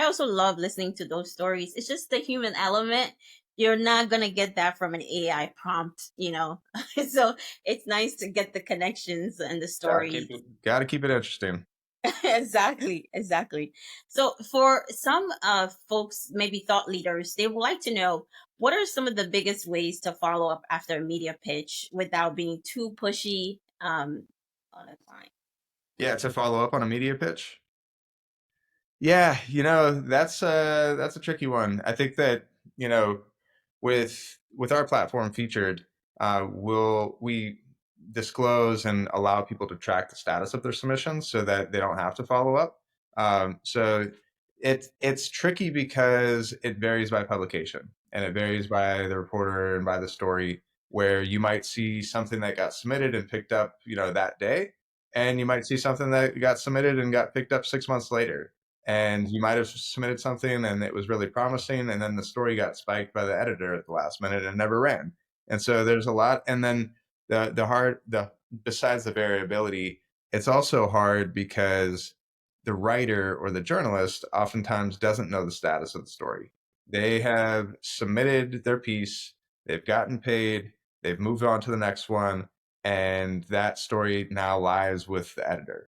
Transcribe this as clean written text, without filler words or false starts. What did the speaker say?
also love listening to those stories. It's just the human element. You're not gonna get that from an AI prompt, you know. So it's nice to get the connections and the stories. Gotta keep it interesting. Exactly, exactly. So for some folks, maybe thought leaders, they would like to know what are some of the biggest ways to follow up after a media pitch without being too pushy on a client. Yeah, to follow up on a media pitch. Yeah, that's a tricky one. I think that, with our platform featured, we disclose and allow people to track the status of their submissions so that they don't have to follow up. So it's tricky because it varies by publication and it varies by the reporter and by the story, where you might see something that got submitted and picked up, that day, and you might see something that got submitted and got picked up 6 months later, and you might have submitted something and it was really promising, and then the story got spiked by the editor at the last minute and never ran. And so there's a lot. And then the besides the variability, it's also hard because the writer or the journalist oftentimes doesn't know the status of the story. They have submitted their piece, they've gotten paid, they've moved on to the next one, and that story now lies with the editor.